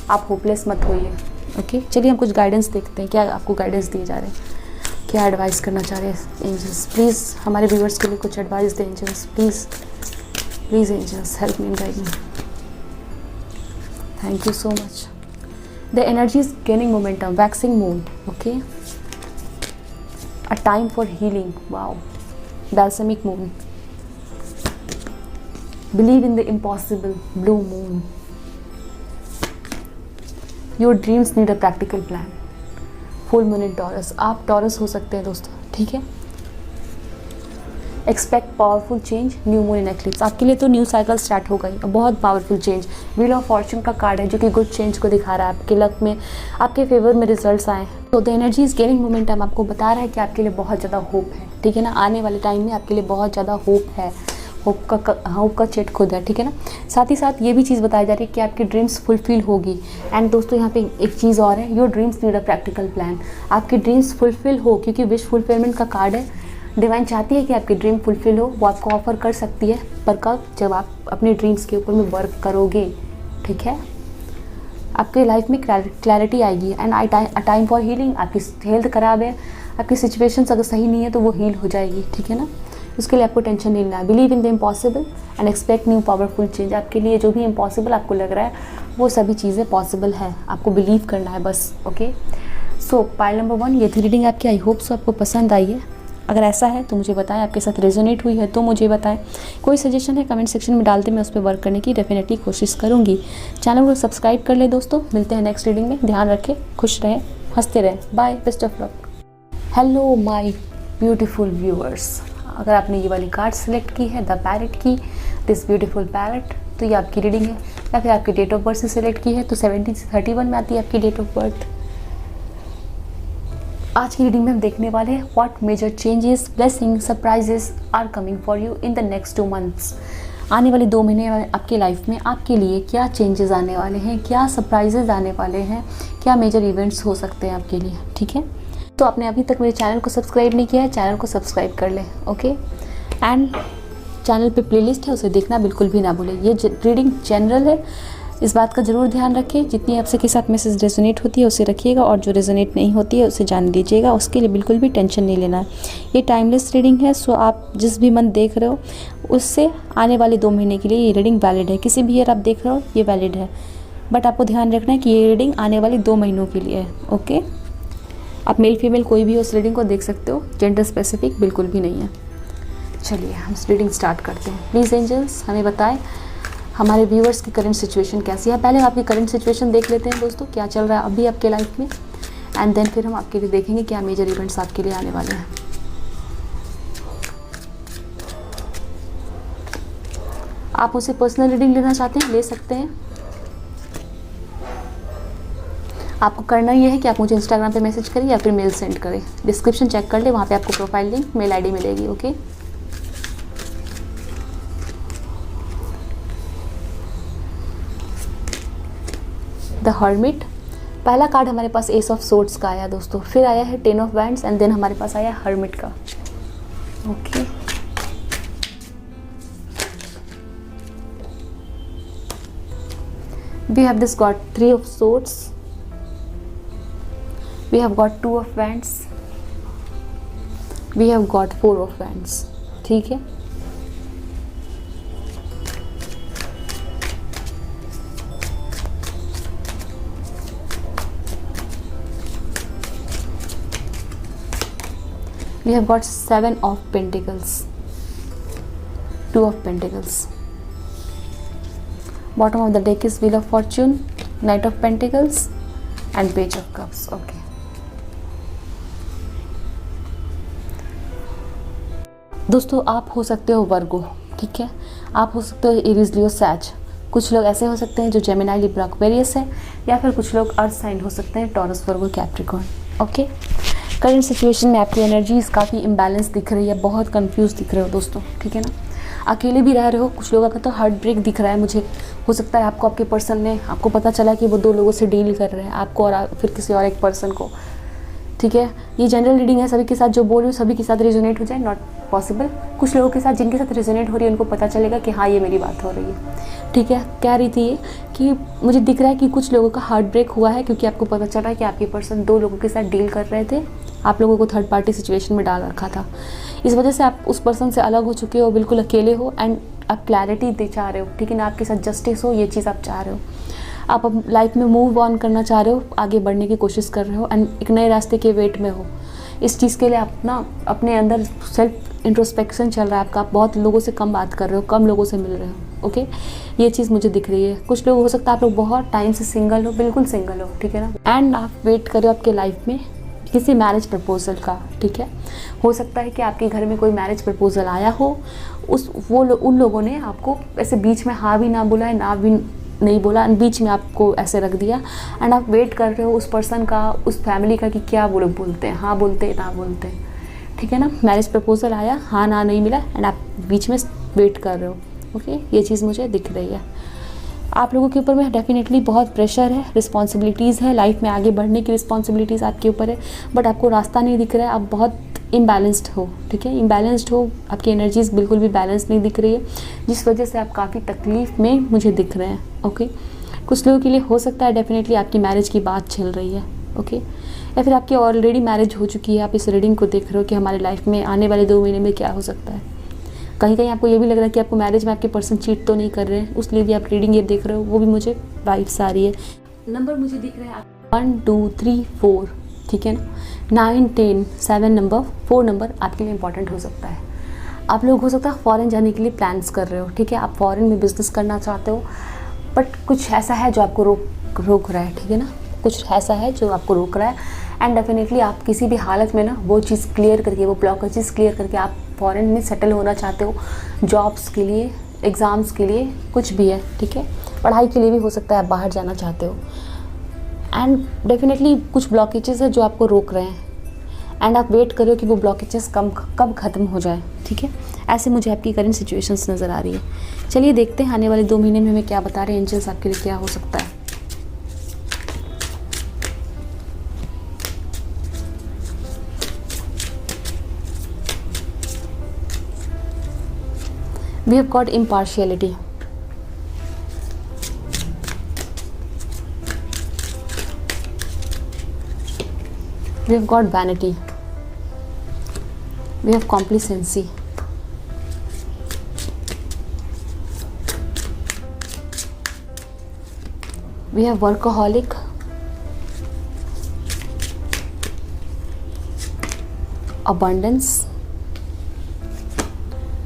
आप होपलेस मत होइए, ओके। चलिए हम कुछ गाइडेंस देखते हैं, क्या आपको गाइडेंस दिए जा रहे हैं, क्या एडवाइस करना चाह रहे हैं एंजल्स। प्लीज़ हमारे व्यूवर्स के लिए कुछ एडवाइस दें angels, please please angels help me and guide me. Thank you so much. The energy is gaining momentum, waxing moon, okay. A time for healing, wow. Balsamic moon, believe in the impossible, blue moon. Your dreams need a practical plan. Full moon in Taurus, आप Taurus हो सकते हैं दोस्तों, ठीक है। Expect powerful change, new moon in eclipse, आपके लिए तो न्यू साइकिल स्टार्ट हो गई, बहुत powerful change. Wheel of Fortune का कार्ड है जो कि गुड चेंज को दिखा रहा है, आपके लक में, आपके फेवर में रिजल्ट्स आए। तो the energy is gaining momentum, आपको बता रहा है कि आपके लिए बहुत ज़्यादा होप है, ठीक है ना। आने वाले टाइम में आपके लिए बहुत ज़्यादा होप है, होप का चेट खुद है, ठीक है ना। साथ ही साथ ये भी चीज़ बताई जा रही है कि आपकी ड्रीम्स फुलफिल होगी। एंड दोस्तों यहाँ पे एक चीज़ और है, your dreams need a practical plan, आपकी ड्रीम्स फुलफिल हो, क्योंकि विश फुलफिलमेंट का कार्ड है। डिवाइन चाहती है कि आपकी ड्रीम फुलफिल हो, वो आपको ऑफर कर सकती है, पर कब, जब आप अपने ड्रीम्स के ऊपर में वर्क करोगे, ठीक है। आपके लाइफ में क्लैरिटी आएगी। And a time for healing, आपकी हेल्थ ख़राब है, आपकी सिचुएशन अगर सही नहीं है तो वो हील हो जाएगी, ठीक है ना। उसके लिए आपको टेंशन नहीं लेना है। Believe in the impossible and expect new powerful change, आपके लिए जो भी इम्पॉसिबल आपको लग रहा है वो सभी चीज़ें पॉसिबल है, आपको बिलीव करना है बस, ओके। सो पाइल नंबर 1, ये थी रीडिंग आपकी। आई होप सो आपको पसंद आई है। अगर ऐसा है तो मुझे बताएं, आपके साथ रेजोनेट हुई है तो मुझे बताएं। कोई सजेशन है कमेंट सेक्शन में डाल दें, मैं उस पर वर्क करने की डेफिनेटली कोशिश करूँगी। चैनल को सब्सक्राइब कर ले दोस्तों। मिलते हैं नेक्स्ट रीडिंग में, ध्यान रखें, खुश रहें, हंसते रहें, bye, best of luck. Hello my beautiful viewers, अगर आपने ये वाली कार्ड सेलेक्ट की है, द पैरेट की, दिस ब्यूटीफुल पैरेट, तो ये आपकी रीडिंग है। या फिर आपकी डेट ऑफ बर्थ से सिलेक्ट की है तो 17 से 31 में आती है आपकी डेट ऑफ बर्थ। आज की रीडिंग में हम देखने वाले हैं what major changes, blessing, surprises are coming for you in the next 2 months. आने वाले 2 महीने आपकी लाइफ में आपके लिए क्या चेंजेस आने वाले हैं, क्या सरप्राइजेस आने वाले हैं, क्या मेजर इवेंट्स हो सकते हैं आपके लिए, ठीक है। तो आपने अभी तक मेरे चैनल को सब्सक्राइब नहीं किया है, चैनल को सब्सक्राइब कर लें, ओके। एंड चैनल पे प्लेलिस्ट है, उसे देखना बिल्कुल भी ना भूलें। ये रीडिंग जनरल है, इस बात का ज़रूर ध्यान रखें। जितनी आपसे के साथ मैसेज रेजोनेट होती है उसे रखिएगा, और जो रेजोनेट नहीं होती है उसे जान दीजिएगा, उसके लिए बिल्कुल भी टेंशन नहीं लेना है। ये टाइमलेस रीडिंग है, सो आप जिस भी मंथ देख रहे हो उससे आने वाले 2 महीने के लिए ये रीडिंग वैलिड है। किसी भी ईयर आप देख रहे हो ये वैलिड है, बट आपको ध्यान रखना है कि ये रीडिंग आने वाले 2 महीनों के लिए है, ओके। आप मेल फीमेल कोई भी उस रीडिंग को देख सकते हो, जेंडर स्पेसिफिक बिल्कुल भी नहीं है। चलिए हम रीडिंग स्टार्ट करते हैं। प्लीज़ एंजल्स हमें बताएं हमारे व्यूअर्स की करंट सिचुएशन कैसी है। पहले आपकी करंट सिचुएशन देख लेते हैं दोस्तों, क्या चल रहा है अभी आपके लाइफ में, एंड देन फिर हम आपके लिए देखेंगे क्या मेजर इवेंट्स आपके लिए आने वाले हैं। आप उसे पर्सनल रीडिंग लेना चाहते हैं, ले सकते हैं। आपको करना ये है कि आप मुझे इंस्टाग्राम पे मैसेज करें या फिर मेल सेंड करें। डिस्क्रिप्शन चेक कर ले, वहाँ पे आपको प्रोफाइल लिंक, मेल आईडी मिलेगी। Okay, the hermit. पहला कार्ड हमारे पास एस ऑफ सोर्ड्स का आया दोस्तों, फिर आया है ten of wands and then हमारे पास आया हर्मिट का। Okay, we have this got 3 of swords, we have got 2 of wands, we have got 4 of wands। ठीक है, we have got 7 of pentacles, 2 of pentacles। Bottom of the deck is wheel of fortune, knight of pentacles and page of cups। okay, दोस्तों आप हो सकते हो वर्गो, ठीक है, आप हो सकते हो एरीज, लियो, सैज। कुछ लोग ऐसे हो सकते हैं जो जेमिनी, लिब्रा, एक्वेरियस है, या फिर कुछ लोग अर्थ साइन हो सकते हैं, टॉरस, वर्गो, कैप्रिकॉर्न। ओके, करंट सिचुएशन में आपकी एनर्जीज काफ़ी इम्बैलेंस दिख रही है, बहुत कंफ्यूज दिख रहे हो दोस्तों, ठीक है ना। अकेले भी रह रहे हो, कुछ लोगों का तो हार्ट ब्रेक दिख रहा है मुझे। हो सकता है आपको आपके पर्सन ने, आपको पता चला कि वो 2 लोगों से डील कर रहे हैं, आपको और फिर किसी और एक पर्सन को, ठीक है। ये जनरल रीडिंग है, सभी के साथ जो बोल रही हूँ सभी के साथ रेजोनेट हो जाए, नॉट पॉसिबल। कुछ लोगों के साथ जिनके साथ रेजोनेट हो रही है उनको पता चलेगा कि हाँ ये मेरी बात हो रही है, ठीक है। कह रही थी ये कि मुझे दिख रहा है कि कुछ लोगों का हार्ट ब्रेक हुआ है क्योंकि आपको पता चला है कि आपके पर्सन 2 लोगों के साथ डील कर रहे थे, आप लोगों को थर्ड पार्टी सिचुएशन में डाल रखा था। इस वजह से आप उस पर्सन से अलग हो चुके हो, बिल्कुल अकेले हो एंड आप क्लैरिटी दे चाह रहे हो, ठीक है ना। आपके साथ जस्टिस हो, ये चीज़ आप चाह रहे हो। आप अब लाइफ में मूव ऑन करना चाह रहे हो, आगे बढ़ने की कोशिश कर रहे हो एंड एक नए रास्ते के वेट में हो। इस चीज़ के लिए आप ना अपने अंदर सेल्फ इंट्रोस्पेक्शन चल रहा है आपका, आप बहुत लोगों से कम बात कर रहे हो, कम लोगों से मिल रहे हो। ओके, ये चीज़ मुझे दिख रही है। कुछ लोग हो सकता है आप लोग बहुत टाइम से सिंगल हो, बिल्कुल सिंगल हो, ठीक है ना, एंड आप वेट कर रहे हो आपके लाइफ में किसी मैरिज प्रपोजल का, ठीक है। हो सकता है कि आपके घर में कोई मैरिज प्रपोजल आया हो, उन लोगों ने आपको ऐसे बीच में हाँ भी ना बोला है, ना भी नहीं बोला, एंड बीच में आपको ऐसे रख दिया एंड आप वेट कर रहे हो उस पर्सन का, उस फैमिली का कि क्या वो लोग बोलते हैं, हाँ बोलते हैं, ना बोलते हैं, ठीक है ना। मैरिज प्रपोजल आया, हाँ ना नहीं मिला एंड आप बीच में वेट कर रहे हो। ओके, ये चीज़ मुझे दिख रही है। आप लोगों के ऊपर में डेफिनेटली बहुत प्रेशर है, रिस्पॉन्सिबिलिटीज़ है, लाइफ में आगे बढ़ने की रिस्पॉन्सिबिलिटीज़ आपके ऊपर है, बट आपको रास्ता नहीं दिख रहा है, आप बहुत इम्बैलेंस्ड हो, ठीक है, इम्बैलेंस्ड हो, आपकी एनर्जीज बिल्कुल भी बैलेंस नहीं दिख रही है, जिस वजह से आप काफ़ी तकलीफ़ में मुझे दिख रहे हैं। ओके, कुछ लोगों के लिए हो सकता है डेफिनेटली आपकी मैरिज की बात चल रही है, ओके, या फिर आपकी ऑलरेडी मैरिज हो चुकी है। आप इस रीडिंग को देख रहे हो कि हमारे लाइफ में आने वाले 2 महीने में क्या हो सकता है। कहीं कहीं आपको ये भी लग रहा है कि आपको मैरिज में आपके पर्सन चीट तो नहीं कर रहे हैं, उसलिए भी आप रीडिंग ये देख रहे हो, वो भी मुझे वाइब्स आ रही है। नंबर मुझे दिख रहा है 1 2 3 4, ठीक है ना, 9 10 7 नंबर, 4 नंबर आपके लिए इंपॉर्टेंट हो सकता है। आप लोग हो सकता है फॉरेन जाने के लिए प्लान्स कर रहे हो, ठीक है, आप फॉरेन में बिजनेस करना चाहते हो, बट कुछ ऐसा है जो आपको रोक रहा है, ठीक है ना, कुछ ऐसा है जो आपको रोक रहा है एंड डेफिनेटली आप किसी भी हालत में ना वो चीज़ क्लियर करके, वो ब्लॉकेजेस क्लियर करके आप फॉरेन में सेटल होना चाहते हो, जॉब्स के लिए, एग्ज़ाम्स के लिए, कुछ भी है, ठीक है, पढ़ाई के लिए भी हो सकता है आप बाहर जाना चाहते हो एंड डेफिनेटली कुछ ब्लॉकेजेस है जो आपको रोक रहे हैं एंड आप वेट करो कि वो ब्लॉकेजेस कब ख़त्म हो जाए, ठीक है। ऐसे मुझे आपकी करंट सिचुएशंस नज़र आ रही है। चलिए देखते हैं आने वाले 2 महीने में हमें क्या बता रहे हैं एंजल्स, आपके लिए क्या हो सकता है। We have got impartiality. We have got vanity. We have complacency. We have workaholic. Abundance.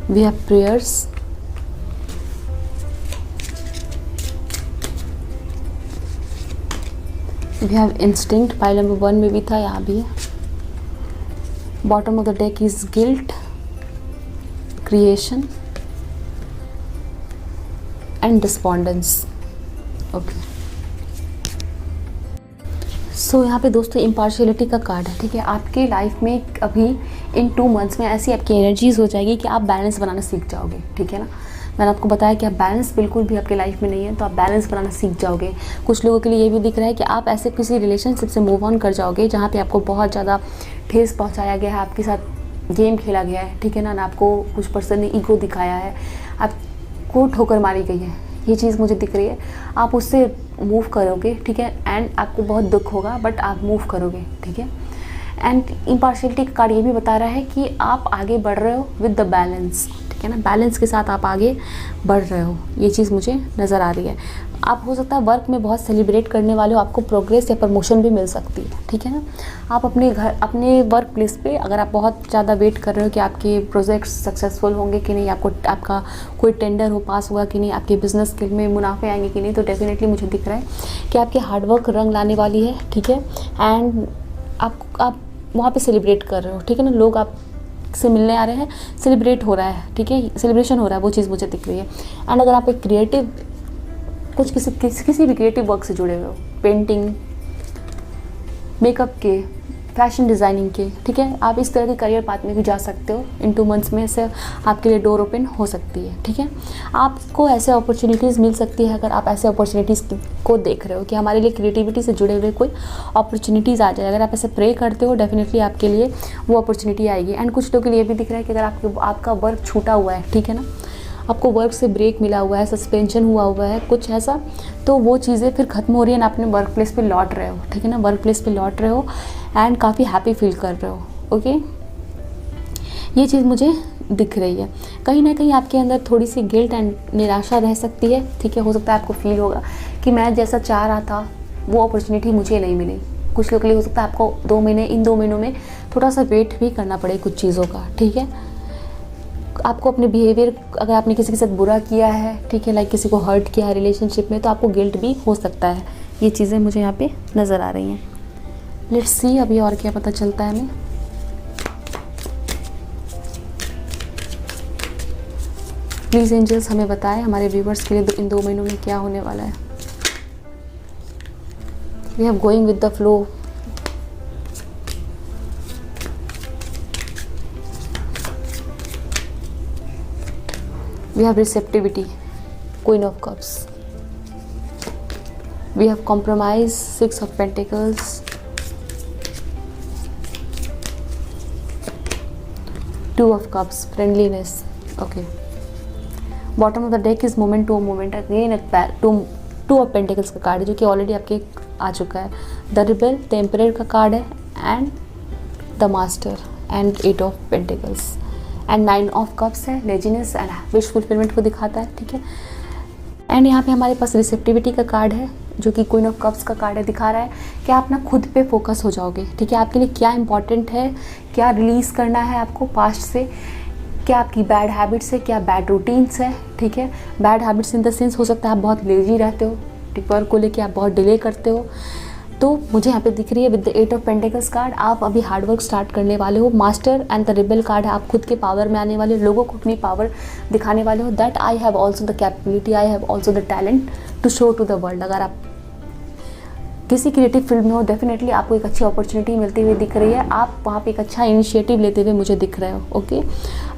We have prayers. We have instinct, pile number 1 में भी था, यहाँ भी है। Bottom of the deck is guilt, creation and despondence. Okay. सो यहाँ पे दोस्तों impartiality का कार्ड है, ठीक है। आपके लाइफ में अभी इन 2 मंथ्स में ऐसी आपकी एनर्जीज हो जाएगी कि आप बैलेंस बनाना सीख जाओगे, ठीक है ना। मैंने आपको बताया कि आप बैलेंस बिल्कुल भी आपके लाइफ में नहीं है, तो आप बैलेंस बनाना सीख जाओगे। कुछ लोगों के लिए ये भी दिख रहा है कि आप ऐसे किसी रिलेशनशिप से मूव ऑन कर जाओगे जहाँ पे आपको बहुत ज़्यादा ठेस पहुँचाया गया है, आपके साथ गेम खेला गया है, ठीक है ना। आपको कुछ पर्सन ने ईगो दिखाया है, आपको ठोकर मारी गई है, ये चीज़ मुझे दिख रही है। आप उससे मूव करोगे, ठीक है, एंड आपको बहुत दुख होगा बट आप मूव करोगे, ठीक है। एंड इम्पार्शियलिटी का कार्ड ये भी बता रहा है कि आप आगे बढ़ रहे हो विद द बैलेंस, ठीक है ना। बैलेंस के साथ आप आगे बढ़ रहे हो, ये चीज़ मुझे नज़र आ रही है। आप हो सकता है वर्क में बहुत सेलिब्रेट करने वाले हो, आपको प्रोग्रेस या प्रमोशन भी मिल सकती है, ठीक है ना। आप अपने वर्क प्लेस पे अगर आप बहुत ज़्यादा वेट कर रहे हो कि आपके प्रोजेक्ट्स सक्सेसफुल होंगे कि नहीं, आपका कोई टेंडर हो पास होगा कि नहीं, आपके बिजनेस स्किल में मुनाफे आएंगे कि नहीं, तो डेफिनेटली मुझे दिख रहा है कि आपके हार्डवर्क रंग लाने वाली है, ठीक है। एंड आप वहाँ पे सेलिब्रेट कर रहे हो, ठीक है ना। लोग आप से मिलने आ रहे हैं, सेलिब्रेट हो रहा है, ठीक है, सेलिब्रेशन हो रहा है, वो चीज़ मुझे दिख रही है। एंड अगर आप एक क्रिएटिव कुछ किसी भी क्रिएटिव वर्क से जुड़े हुए हो, पेंटिंग, मेकअप के, फैशन डिज़ाइनिंग के, ठीक है, आप इस तरह के करियर पाथ में भी जा सकते हो। इन 2 मंथ्स में से आपके लिए डोर ओपन हो सकती है, ठीक है। आपको ऐसे अपॉर्चुनिटीज़ मिल सकती है अगर आप ऐसे अपॉर्चुनिटीज़ को देख रहे हो कि हमारे लिए क्रिएटिविटी से जुड़े हुए कोई अपॉर्चुनिटीज़ आ जाए। अगर आप ऐसे प्रे करते हो, डेफिनेटली आपके लिए वो अपॉर्चुनिटी आएगी। एंड कुछ लोगों के लिए भी दिख रहा है कि अगर आपका वर्क छूटा हुआ है, ठीक है ना, आपको वर्क से ब्रेक मिला हुआ है, सस्पेंशन हुआ है कुछ ऐसा, तो वो चीज़ें फिर ख़त्म हो रही है ना, अपने वर्क प्लेस पे लौट रहे हो, ठीक है ना, वर्क प्लेस पे लौट रहे हो एंड काफ़ी हैप्पी फील कर रहे हो, ओके। ये चीज़ मुझे दिख रही है। कहीं ना कहीं आपके अंदर थोड़ी सी गिल्ट एंड निराशा रह सकती है, ठीक है। हो सकता है आपको फील होगा कि मैं जैसा चाह रहा था वो अपॉर्चुनिटी मुझे नहीं मिली। कुछ लोगों के लिए हो सकता है आपको इन 2 महीनों में थोड़ा सा वेट भी करना पड़े कुछ चीज़ों का, ठीक है। आपको अपने बिहेवियर, अगर आपने किसी के साथ बुरा किया है, ठीक है, लाइक किसी को हर्ट किया है रिलेशनशिप में, तो आपको गिल्ट भी हो सकता है। ये चीज़ें मुझे यहाँ पे नज़र आ रही हैं। लेट्स सी अभी और क्या पता चलता है हमें। प्लीज़ एंजल्स हमें बताएं हमारे व्यूवर्स के लिए इन 2 महीनों में क्या होने वाला है। We have going with the flow, we have receptivity, Queen of Cups, we have compromise, 6 of Pentacles, Two of Cups, friendliness, okay. Bottom of the deck is moment to moment, again two of Pentacles का card है जो कि already आपके आ चुका है। The rebel, the emperor का card है and the master and 8 of pentacles and 9 of cups है, लेजीनेस एंड विश फुलफिलमेंट को दिखाता है, ठीक है। एंड यहाँ पे हमारे पास रिसेप्टिविटी का कार्ड है जो कि क्वीन ऑफ कप्स का कार्ड है, दिखा रहा है कि आप ना खुद पे फोकस हो जाओगे, ठीक है। आपके लिए क्या इंपॉर्टेंट है, क्या रिलीज़ करना है आपको पास्ट से, क्या आपकी बैड हैबिट्स है, क्या बैड रूटीन्स है, ठीक है। Bad habits in the sense हो सकता है आप बहुत लेजी रहते हो, ठीक, वर्क को लेके आप बहुत डिले करते हो, तो मुझे यहाँ पे दिख रही है with the 8 of pentacles card आप अभी हार्डवर्क स्टार्ट करने वाले हो। Master and the rebel card है, आप खुद के पावर में आने वाले, लोगों को अपनी पावर दिखाने वाले हो। That I have also the capability, I have also the talent to show to the world. अगर आप किसी क्रिएटिव फील्ड में हो, डेफिनेटली आपको एक अच्छी अपॉर्चुनिटी मिलती हुई दिख रही है। आप वहाँ पे एक अच्छा इनिशिएटिव लेते हुए मुझे दिख रहे हो, ओके।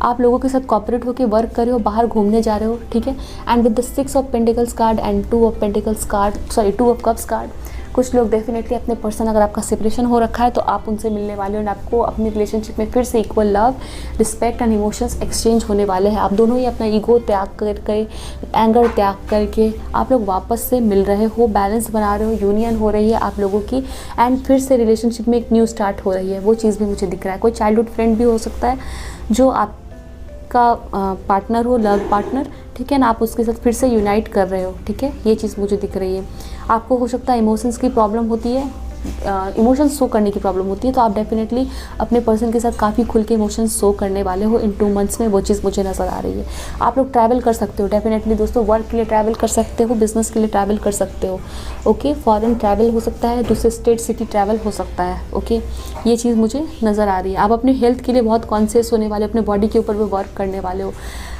आप लोगों के साथ कॉपरेट होकर वर्क कर रहे हो, बाहर घूमने जा रहे हो, ठीक है। And with the 6 of pentacles card and 2 of pentacles card, sorry 2 of cups card, कुछ लोग डेफिनेटली अपने पर्सन, अगर आपका सेपरेशन हो रखा है तो आप उनसे मिलने वाले हो और आपको अपनी रिलेशनशिप में फिर से equal love, respect and emotions exchange होने वाले हैं। आप दोनों ही अपना ईगो त्याग करके, एंगर त्याग करके आप लोग वापस से मिल रहे हो, बैलेंस बना रहे हो, यूनियन हो रही है आप लोगों की एंड फिर से रिलेशनशिप में एक न्यू स्टार्ट हो रही है। वो चीज़ भी मुझे दिख रहा है। कोई चाइल्डहुड फ्रेंड भी हो सकता है जो आपका पार्टनर हो, लव पार्टनर, ठीक है ना, आप उसके साथ फिर से यूनाइट कर रहे हो, ठीक है। ये चीज़ मुझे दिख रही है। आपको हो सकता है इमोशंस की प्रॉब्लम होती है, इमोशंस शो करने की प्रॉब्लम होती है, तो आप डेफिनेटली अपने पर्सन के साथ काफ़ी खुल के इमोशंस शो करने वाले हो इन 2 मंथ्स में। वो चीज़ मुझे नज़र आ रही है। आप लोग ट्रैवल कर सकते हो डेफिनेटली दोस्तों, वर्क के लिए ट्रैवल कर सकते हो, बिजनेस के लिए ट्रैवल कर सकते हो, ओके। फॉरेन ट्रैवल हो सकता है, दूसरे स्टेट सिटी ट्रैवल हो सकता है, ओके। ये चीज़ मुझे नज़र आ रही है। आप अपने हेल्थ के लिए बहुत कॉन्शियस होने वाले, अपने बॉडी के ऊपर भी वर्क करने वाले हो।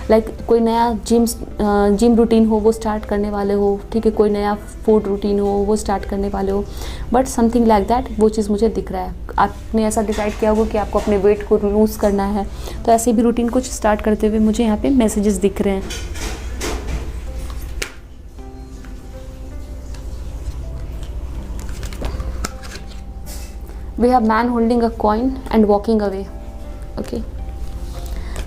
लाइक कोई नया जिम रूटीन हो वो स्टार्ट करने वाले हो, ठीक है, कोई नया फूड रूटीन हो वो स्टार्ट करने वाले हो, बट समथिंग लाइक दैट, वो चीज़ मुझे दिख रहा है। आपने ऐसा डिसाइड किया होगा कि आपको अपने वेट को लूज़ करना है, तो ऐसे भी रूटीन कुछ स्टार्ट करते हुए मुझे यहाँ पे मैसेजेस दिख रहे हैं। We have man holding a coin and walking away, okay.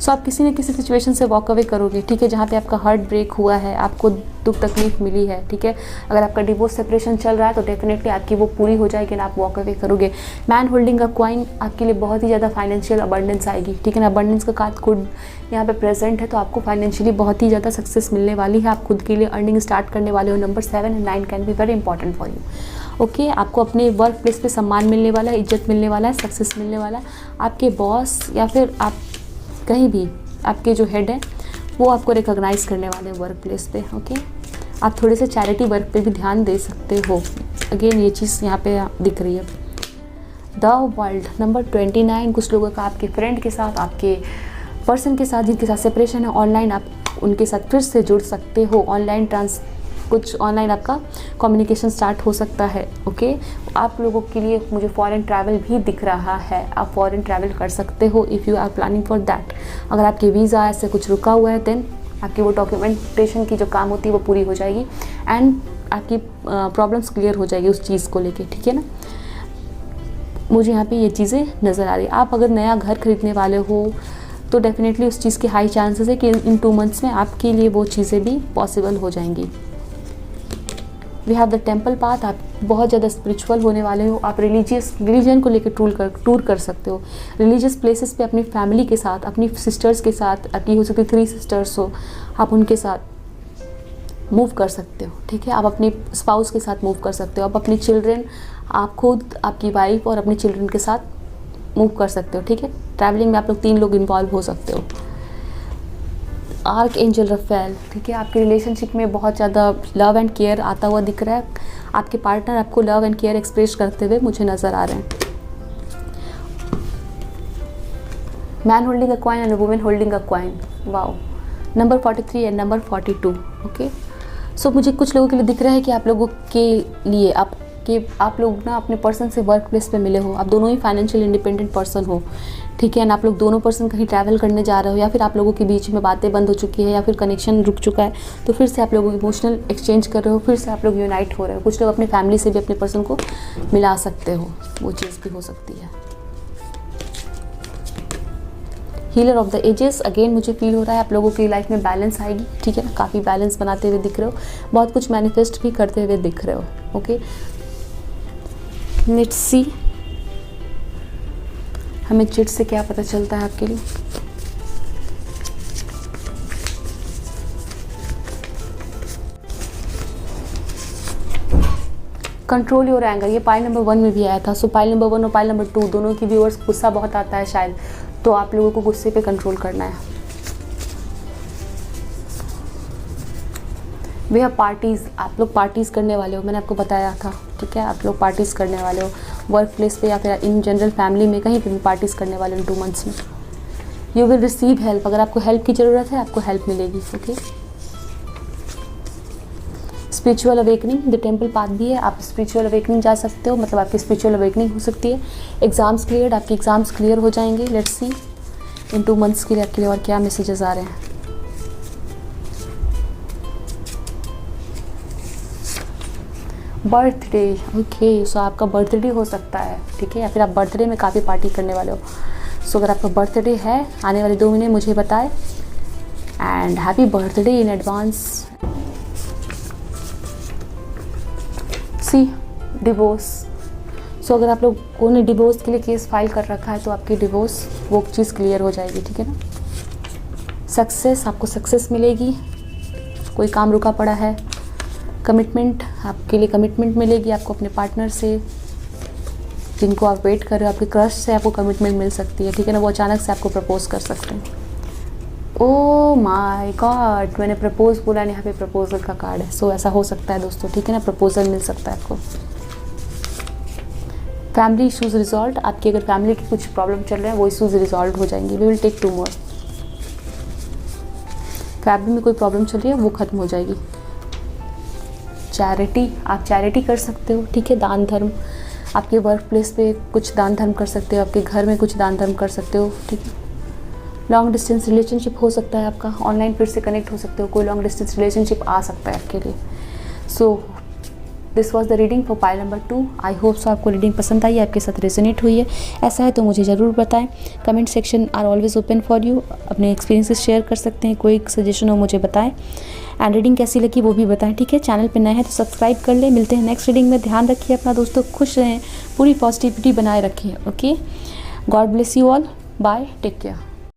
So आप किसी न किसी सिचुएशन से वॉक अवे करोगे, ठीक है, जहाँ पे आपका हार्ट ब्रेक हुआ है, आपको दुख तकलीफ मिली है, ठीक है। अगर आपका डिवोर्स सेपरेशन चल रहा है तो डेफिनेटली आपकी वो पूरी हो जाएगी ना, आप वॉक अवे करोगे। मैन होल्डिंग अ कॉइन आपके लिए बहुत ही ज़्यादा फाइनेंशियल अबंडेंस आएगी, ठीक है ना। अबंडेंस का कार्ड खुद यहाँ पे प्रेजेंट है, तो आपको फाइनेंशियली बहुत ही ज़्यादा सक्सेस मिलने वाली है। आप खुद के लिए अर्निंग स्टार्ट करने वाले हो। Number 7 and 9 can be very important for you, okay. आपको अपने वर्क प्लेस पे सम्मान मिलने वाला है, इज्जत मिलने वाला है, सक्सेस मिलने वाला है। आपके बॉस या फिर आप कहीं भी आपके जो हेड है वो आपको रिकॉग्नाइज़ करने वाले हैं वर्क प्लेस पे, ओके। आप थोड़े से चैरिटी वर्क पे भी ध्यान दे सकते हो। अगेन ये चीज़ यहाँ पे दिख रही है। द वर्ल्ड नंबर 29, कुछ लोगों का आपके फ्रेंड के साथ, आपके पर्सन के साथ जिनके साथ सेपरेशन है, ऑनलाइन आप उनके साथ फिर से जुड़ सकते हो। कुछ ऑनलाइन आपका कम्युनिकेशन स्टार्ट हो सकता है, ओके। आप लोगों के लिए मुझे फॉरेन ट्रैवल भी दिख रहा है, आप फॉरेन ट्रैवल कर सकते हो if you are planning for that. अगर आपकी वीज़ा ऐसे कुछ रुका हुआ है देन आपकी वो डॉक्यूमेंटेशन की जो काम होती है वो पूरी हो जाएगी एंड आपकी प्रॉब्लम्स क्लियर हो जाएगी उस चीज़ को लेके, ठीक है ना। मुझे यहाँ पे ये चीज़ें नज़र आ रही है। आप अगर नया घर खरीदने वाले हो तो डेफिनेटली उस चीज़ के हाई चांसेस है कि इन 2 मंथ्स में आपके लिए वो चीज़ें भी पॉसिबल हो जाएंगी। We have the temple path, आप बहुत ज़्यादा स्पिरिचुअल होने वाले हो। आप रिलीजन को लेकर टूर कर सकते हो। रिलीजियस प्लेसेस पे अपनी फैमिली के साथ, अपनी सिस्टर्स के साथ, आपकी हो सकती 3 सिस्टर्स हो, आप उनके साथ मूव कर सकते हो, ठीक है। आप अपने स्पाउस के साथ मूव कर सकते हो। आप अपनी चिल्ड्रन, आप खुद, आपकी वाइफ और अपने चिल्ड्रन के साथ मूव कर सकते हो, ठीक है। ट्रैवलिंग में आप लोग 3 लोग इन्वॉल्व हो सकते हो। आर्क एंजल रफेल, ठीक है। आपके रिलेशनशिप में बहुत ज़्यादा लव एंड केयर आता हुआ दिख रहा है। आपके पार्टनर आपको लव एंड केयर एक्सप्रेस करते हुए मुझे नज़र आ रहे हैं। Man holding a coin and women holding a coin, wow. Number 43 and number 42, okay. So मुझे कुछ लोगों के लिए दिख रहा है कि आप लोगों के लिए आप लोग ना अपने पर्सन से वर्क प्लेस पे मिले हो। आप दोनों ही फाइनेंशियल इंडिपेंडेंट पर्सन हो, ठीक है। एंड आप लोग दोनों पर्सन कहीं ट्रैवल करने जा रहे हो, या फिर आप लोगों के बीच में बातें बंद हो चुकी है या फिर कनेक्शन रुक चुका है, तो फिर से आप लोग इमोशनल एक्सचेंज कर रहे हो, फिर से आप लोग यूनाइट हो रहे हो। कुछ लोग अपनी फैमिली से भी अपने पर्सन को मिला सकते हो, वो चीज़ भी हो सकती है। Healer of the ages, again मुझे फील हो रहा है आप लोगों की लाइफ में बैलेंस आएगी, ठीक है ना। काफ़ी बैलेंस बनाते हुए दिख रहे हो, बहुत कुछ मैनिफेस्ट भी करते हुए दिख रहे हो, ओके। लेट्स सी हमें चिट से क्या पता चलता है आपके लिए। कंट्रोल योर एंगर, ये पाइल नंबर 1 में भी आया था। सो पाइल नंबर 1 और पाइल नंबर 2 दोनों की व्यूअर्स गुस्सा बहुत आता है शायद, तो आप लोगों को गुस्से पे कंट्रोल करना है। वे आर पार्टीज़, आप लोग पार्टीज़ करने वाले हो, मैंने आपको बताया था, ठीक है। आप लोग पार्टीज़ करने वाले हो वर्क प्लेस पे या फिर इन जनरल फैमिली में, कहीं पे भी पार्टीज़ करने वाले हो 2 मंथ्स में। यू विल रिसीव हेल्प, अगर आपको हेल्प की ज़रूरत है आपको हेल्प मिलेगी, okay. Spiritual awakening, the temple path भी है, आप स्पिरिचुअल अवेकनिंग जा सकते हो, मतलब आपकी स्पिरिचुअल अवेकनिंग हो सकती है। एग्ज़ाम्स क्लियर, आपके एग्ज़ाम्स क्लियर हो जाएंगे। लेट्स सी इन 2 मंथ्स के लिए आपके लिए और क्या मैसेजेस आ रहे हैं। Birthday, okay. सो आपका बर्थडे हो सकता है, ठीक है, या फिर आप बर्थडे में काफ़ी पार्टी करने वाले हो। सो अगर आपका बर्थडे है आने वाले 2 महीने मुझे बताएं and happy birthday in advance. See divorce, so अगर आप लोगों ने डिवोर्स के लिए केस फाइल कर रखा है तो आपकी डिवोर्स वो चीज़ क्लियर हो जाएगी, ठीक है ना। सक्सेस, आपको सक्सेस मिलेगी, कोई काम रुका पड़ा है। कमिटमेंट, आपके लिए कमिटमेंट मिलेगी आपको अपने पार्टनर से, जिनको आप वेट कर रहे हो। आपके क्रश से आपको कमिटमेंट मिल सकती है, ठीक है ना। वो अचानक से आपको प्रपोज कर सकते हैं। ओह माय गॉड, मैंने प्रपोज बोला, यहाँ पे प्रपोजल का कार्ड है। सो ऐसा हो सकता है दोस्तों, ठीक है ना, प्रपोजल मिल सकता है आपको। फैमिली इश्यूज रिजॉल्व, आपकी अगर फैमिली की कुछ प्रॉब्लम चल रहे हैं वो इश्यूज रिजॉल्व हो जाएंगे। We will take 2 more. Family में कोई प्रॉब्लम चल रही है वो ख़त्म हो जाएगी। चैरिटी, आप चैरिटी कर सकते हो, ठीक है, दान धर्म, आपके वर्क प्लेस पे कुछ दान धर्म कर सकते हो, आपके घर में कुछ दान धर्म कर सकते हो, ठीक है। लॉन्ग डिस्टेंस रिलेशनशिप हो सकता है आपका, ऑनलाइन फिर से कनेक्ट हो सकते हो, कोई लॉन्ग डिस्टेंस रिलेशनशिप आ सकता है आपके लिए। So this was the reading for pile number 2। I hope so आपको रीडिंग पसंद आई, आपके साथ रेजोनेट हुई है। ऐसा है तो मुझे ज़रूर बताएं। Comment section are always open for you. अपने एक्सपीरियंसेस शेयर कर सकते हैं, कोई सजेशन हो मुझे बताएं। एंड रीडिंग कैसी लगी वो भी बताएं, ठीक है। चैनल पे नए हैं तो सब्सक्राइब कर लें। मिलते हैं नेक्स्ट रीडिंग में। ध्यान रखिए अपना दोस्तों, खुश रहें, पूरी पॉजिटिविटी बनाए रखें। Okay, God bless you all, bye, take care.